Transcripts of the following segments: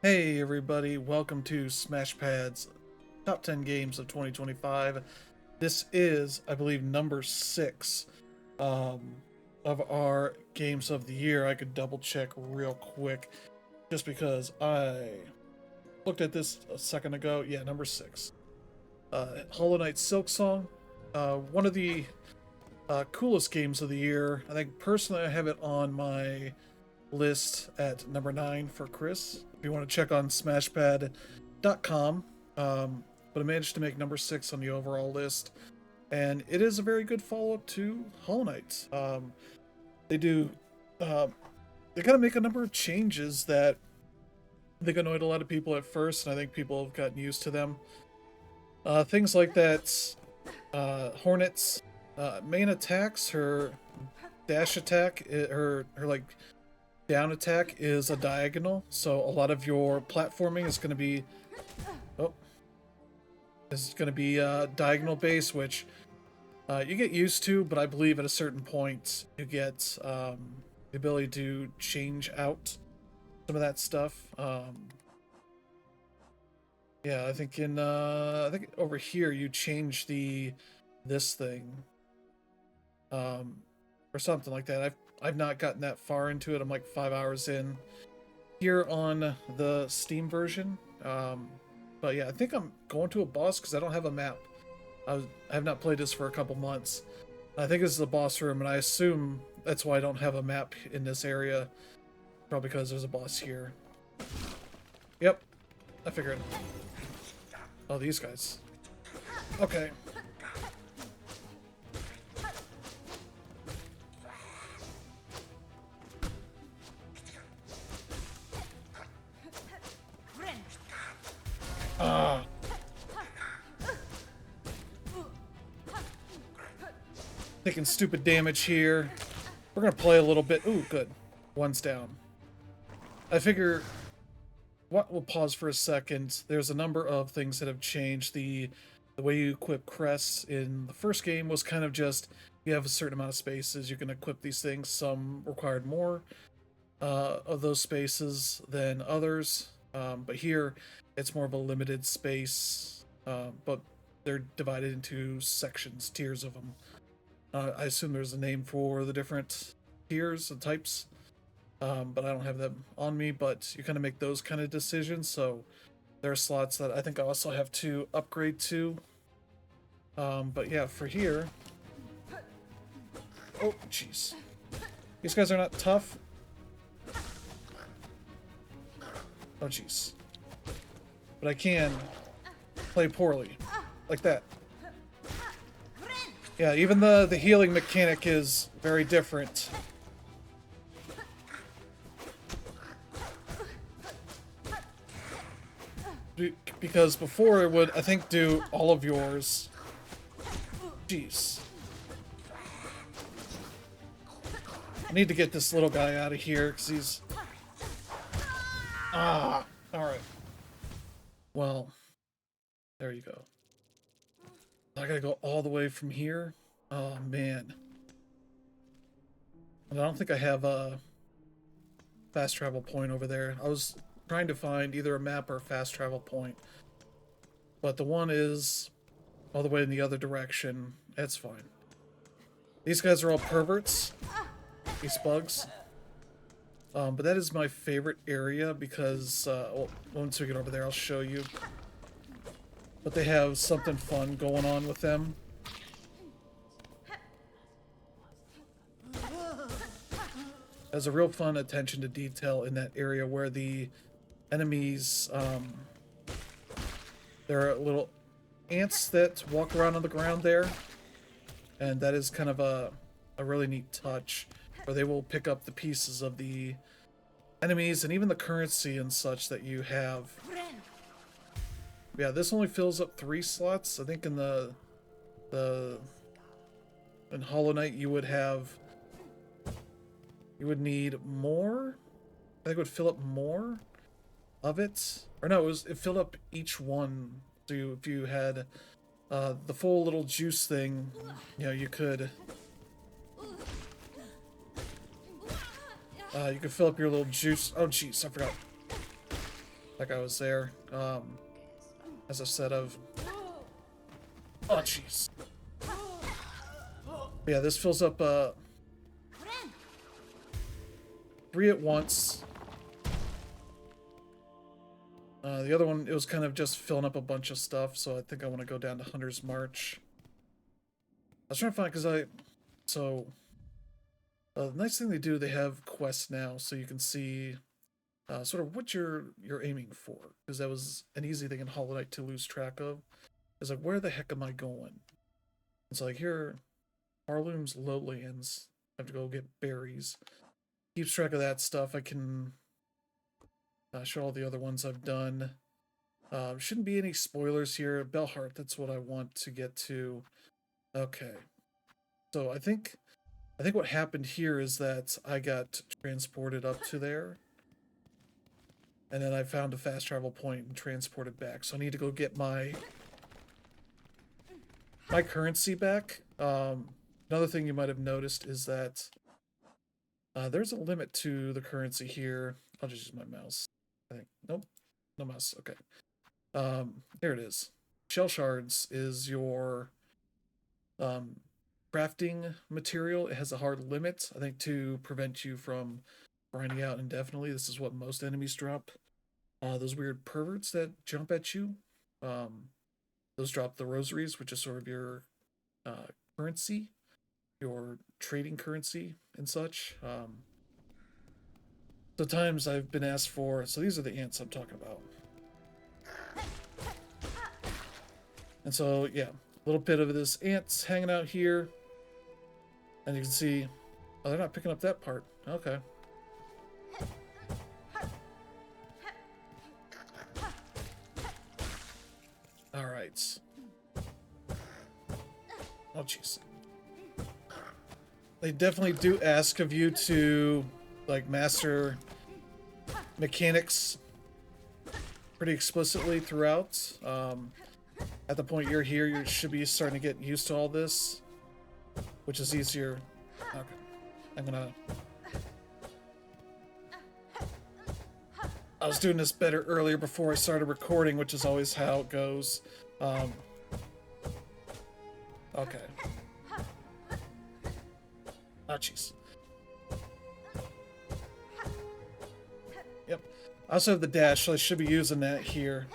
Hey everybody, welcome to SmashPad's Top 10 Games of 2025. This is, I believe, number 6 of our Games of the Year. I could double check real quick just because I looked at this a second ago. Yeah, number 6. Hollow Knight Silksong, one of the coolest games of the year. I think personally I have it on my list at number 9 for Chris. If you want to check on SmashPad.com, but I managed to make number 6 on the overall list, and it is a very good follow-up to Hollow Knight. They do, they kind of make a number of changes that I think annoyed a lot of people at first, and I think people have gotten used to them. Things like that, Hornet's main attacks, her dash attack, her like down attack is a diagonal, so a lot of your platforming is going to be diagonal base, which you get used to, but I believe at a certain point you get the ability to change out some of that stuff. Yeah, I think I think over here you change this thing or something like that. I've not gotten that far into it. I'm like 5 hours in here on the Steam version. But yeah, I think I'm going to a boss because I don't have a map. I have not played this for a couple months. I think this is a boss room, and I assume that's why I don't have a map in this area. Probably because there's a boss here. Yep, I figured. Oh, these guys. Okay. Taking stupid damage here. We're gonna play a little bit. Ooh, good. One's down. I figure we'll pause for a second. There's a number of things that have changed. The way you equip crests in the first game was kind of just you have a certain amount of spaces you can equip these things. Some required more of those spaces than others. But here it's more of a limited space, but they're divided into sections, tiers of them. I assume there's a name for the different tiers and types, but I don't have them on me. But you kind of make those kind of decisions. So there are slots that I think I also have to upgrade to. But yeah, for here... Oh, jeez. These guys are not tough. Oh, jeez. But I can play poorly. Like that. Yeah, even the healing mechanic is very different. Because before it would, I think, do all of yours. Jeez. I need to get this little guy out of here, because he's... Ah! Alright. Well, there you go. I gotta go all the way from here? Oh, man. And I don't think I have a fast travel point over there. I was trying to find either a map or a fast travel point. But the one is all the way in the other direction. That's fine. These guys are all perverts. These bugs. But that is my favorite area because, well, once we get over there, I'll show you. But they have something fun going on with them. There's a real fun attention to detail in that area where the enemies, there are little ants that walk around on the ground there. And that is kind of a really neat touch, where they will pick up the pieces of the enemies and even the currency and such that you have. Yeah, this only fills up 3 slots. I think in in Hollow Knight you would need more. I think it would fill up more of it. Or no, it filled up each one. So if you had the full little juice thing, you know, you could fill up your little juice. Oh jeez, I forgot. That guy was there. As I said, of. Oh, jeez. Yeah, this fills up 3 at once. The other one, it was kind of just filling up a bunch of stuff, so I think I want to go down to Hunter's March. I was trying to find, because the nice thing they do, they have quests now, so you can see sort of what you're aiming for, because that was an easy thing in Hollow Knight to lose track of. It's like, where the heck am I going? It's like, here, Harloom's Lowlands. I have to go get berries. Keeps track of that stuff. I can show all the other ones I've done. Shouldn't be any spoilers here. Bellheart, that's what I want to get to. Okay. So I think what happened here is that I got transported up to there. And then I found a fast travel point and transported back. So I need to go get my currency back. Another thing you might have noticed is that there's a limit to the currency here. I'll just use my mouse. I think. Nope. No mouse. Okay. There it is. Shell shards is your crafting material. It has a hard limit, I think, to prevent you from grinding out indefinitely. This is what most enemies drop. Those weird perverts that jump at you, those drop the rosaries, which is sort of your currency, your trading currency and such. The times I've been asked for, so these are the ants I'm talking about. And so, yeah, a little bit of this ants hanging out here. And you can see, oh, they're not picking up that part. Okay. All right. Oh, jeez. They definitely do ask of you to, like, master mechanics pretty explicitly throughout. At the point you're here, you should be starting to get used to all this, which is easier. Okay. I'm gonna... I was doing this better earlier before I started recording, which is always how it goes. Okay. Oh, jeez. Yep. I also have the dash, so I should be using that here.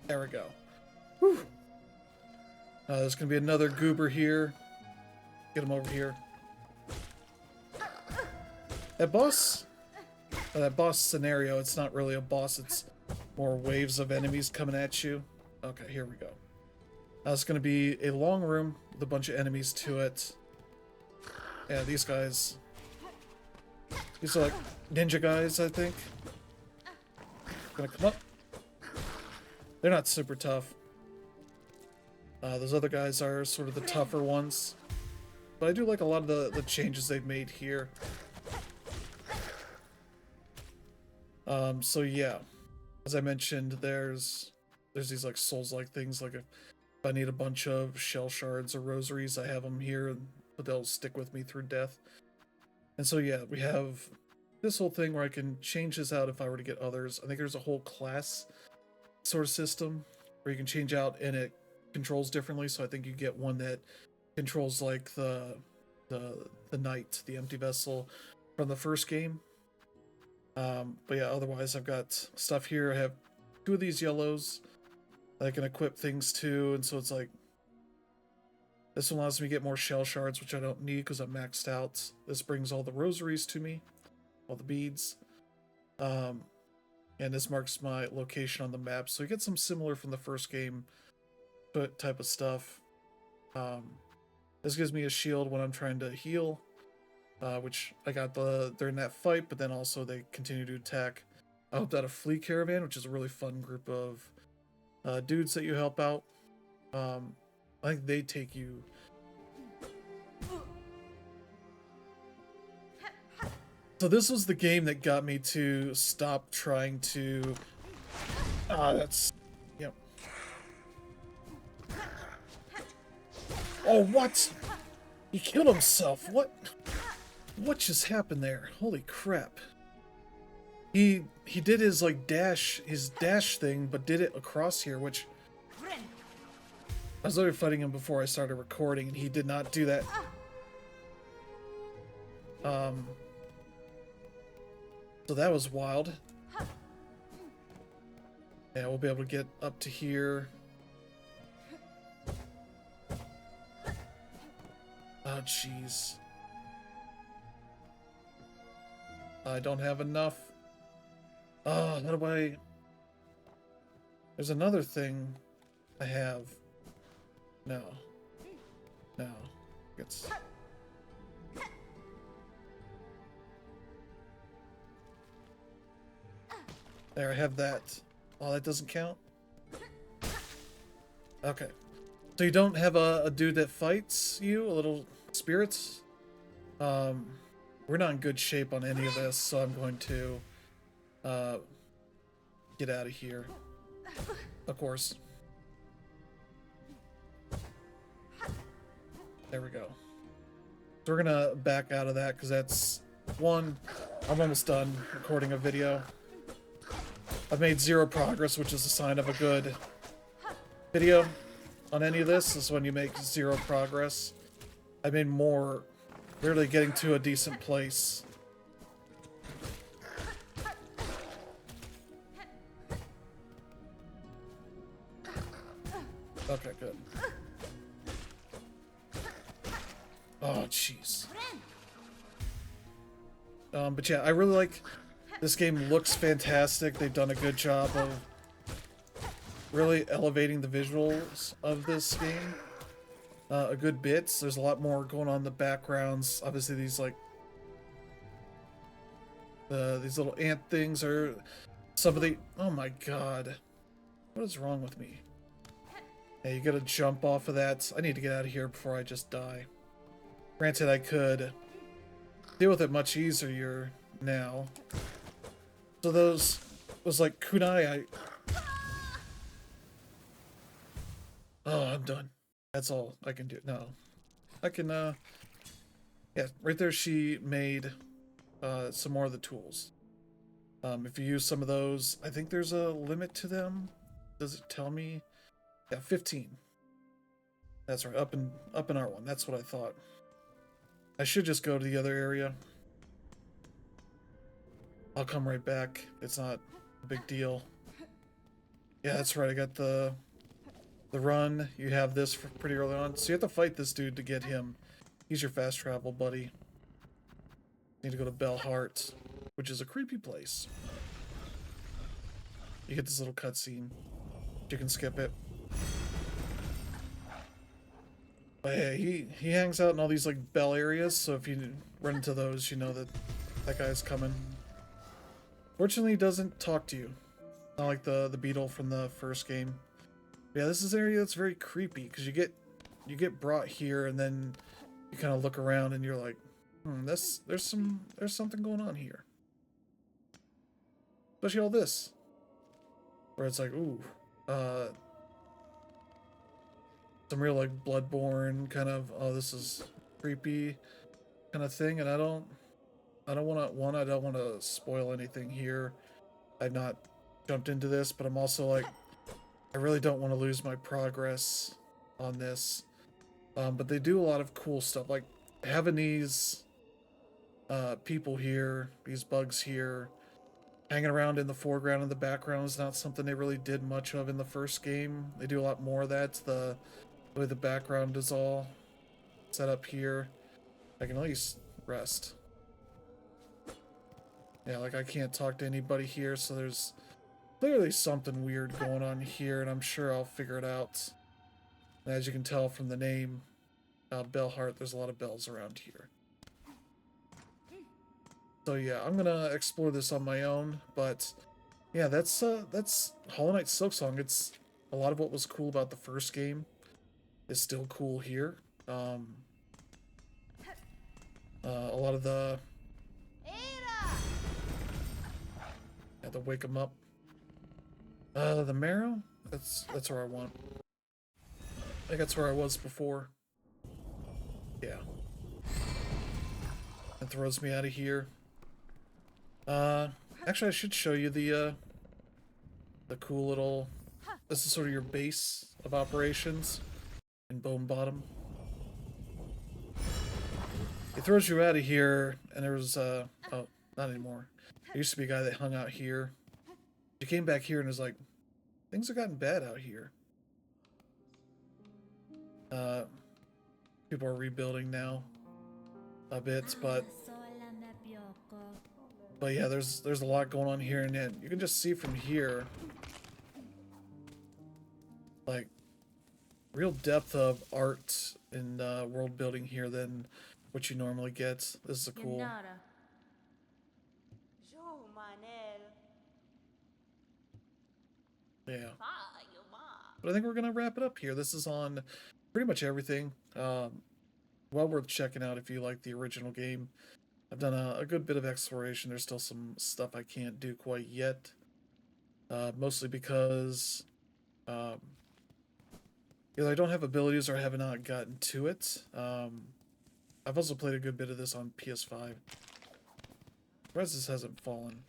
There we go. Whew. There's going to be another goober here. Get him over here. That boss scenario, it's not really a boss, it's more waves of enemies coming at you. Okay, here we go. Now it's going to be a long room with a bunch of enemies to it. Yeah, these guys. These are like ninja guys, I think. Gonna come up. They're not super tough. Those other guys are sort of the tougher ones. But I do like a lot of the changes they've made here. So yeah. As I mentioned, there's these like souls-like things. Like if I need a bunch of shell shards or rosaries, I have them here, but they'll stick with me through death. And so yeah, we have this whole thing where I can change this out if I were to get others. I think there's a whole class sort of system where you can change out and it controls differently. So I think you get one that controls like the knight, the empty vessel from the first game. But yeah, otherwise I've got stuff here. I have 2 of these yellows that I can equip things to, and so it's like this allows me to get more shell shards, which I don't need because I'm maxed out. This brings all the rosaries to me, all the beads. And this marks my location on the map, so you get some similar from the first game type of stuff. This gives me a shield when I'm trying to heal, which I got during that fight, but then also they continue to attack. I helped out a flea caravan, which is a really fun group of dudes that you help out. I think they take you... So this was the game that got me to stop trying to... that's... Yep. Oh, what? He killed himself. What what just happened there? Holy crap. He did his like dash thing, but did it across here, which I was literally fighting him before I started recording, and he did not do that. So that was wild. Yeah, we'll be able to get up to here. Oh, jeez. I don't have enough. Oh, how do I... There's another thing I have. No. No. It's... There, I have that. Oh, that doesn't count? Okay. So you don't have a dude that fights you? A little spirits? We're not in good shape on any of this, so I'm going to get out of here. Of course. There we go. So we're gonna back out of that because that's one. I'm almost done recording a video. I've made 0 progress, which is a sign of a good video on any of this. Is when you make 0 progress. I made more, literally getting to a decent place. Okay, good. Oh, jeez. But yeah, I really like... This game looks fantastic. They've done a good job of really elevating the visuals of this game a good bit. So there's a lot more going on in the backgrounds. Obviously, these like these little ant things are some of the... Oh my god, what is wrong with me? Yeah, you gotta jump off of that. I need to get out of here before I just die. Granted, I could deal with it much easier now. So those was like kunai. Oh, I'm done. That's all I can do. No, I can. Yeah, right there. She made some more of the tools. If you use some of those, I think there's a limit to them. Does it tell me? Yeah, 15. That's right. Up in R1. That's what I thought. I should just go to the other area. I'll come right back. It's not a big deal. Yeah, that's right. I got the run. You have this for pretty early on. So you have to fight this dude to get him. He's your fast travel buddy. Need to go to Bellheart, which is a creepy place. You get this little cutscene. You can skip it. But yeah, he hangs out in all these like bell areas, so if you run into those, you know that that guy's coming. Fortunately, he doesn't talk to you. Not like the beetle from the first game. But yeah, this is an area that's very creepy because you get brought here and then you kind of look around and you're like, there's something going on here. Especially all this, where it's like, ooh, some real like Bloodborne kind of, oh, this is creepy kind of thing, and I don't want to spoil anything here. I've not jumped into this, but I'm also like, I really don't want to lose my progress on this. But they do a lot of cool stuff, like having these people here, these bugs here, hanging around in the foreground and the background is not something they really did much of in the first game. They do a lot more of that. The way the background is all set up here. I can at least rest. Yeah, like I can't talk to anybody here, so there's clearly something weird going on here, and I'm sure I'll figure it out. And as you can tell from the name, Bellheart, there's a lot of bells around here. So yeah, I'm gonna explore this on my own, but yeah, that's Hollow Knight Silksong. It's a lot of what was cool about the first game is still cool here. A lot of the... Have to wake them up. The marrow? That's where I want. I think that's where I was before. Yeah. It throws me out of here. Actually, I should show you the cool little... This is sort of your base of operations in Bone Bottom. It throws you out of here, and there's, oh, not anymore. There used to be a guy that hung out here. He came back here and was like, things have gotten bad out here. People are rebuilding now a bit, but yeah, there's a lot going on here, and then you can just see from here, like, real depth of art and world building here than what you normally get. This is a cool. Yeah. But I think we're gonna wrap it up here. This is on pretty much everything. Well worth checking out if you like the original game. I've done a good bit of exploration. There's still some stuff I can't do quite yet. Mostly because either I don't have abilities or I have not gotten to it. I've also played a good bit of this on PS5. Surprised this hasn't fallen.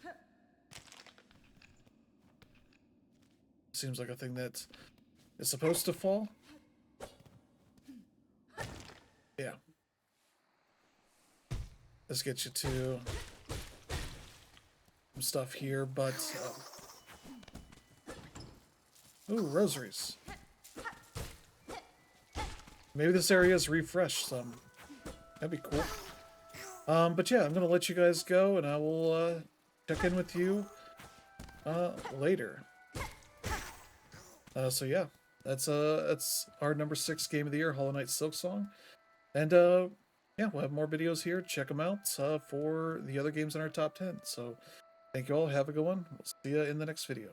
Seems like a thing that is supposed to fall. Yeah. This gets you to some stuff here, but... ooh, rosaries. Maybe this area is refreshed some. That'd be cool. But yeah, I'm gonna let you guys go, and I will check in with you later. So yeah, that's our number 6 game of the year, Hollow Knight Silksong. And yeah, we'll have more videos here. Check them out for the other games in our top 10. So thank you all. Have a good one. We'll see you in the next video.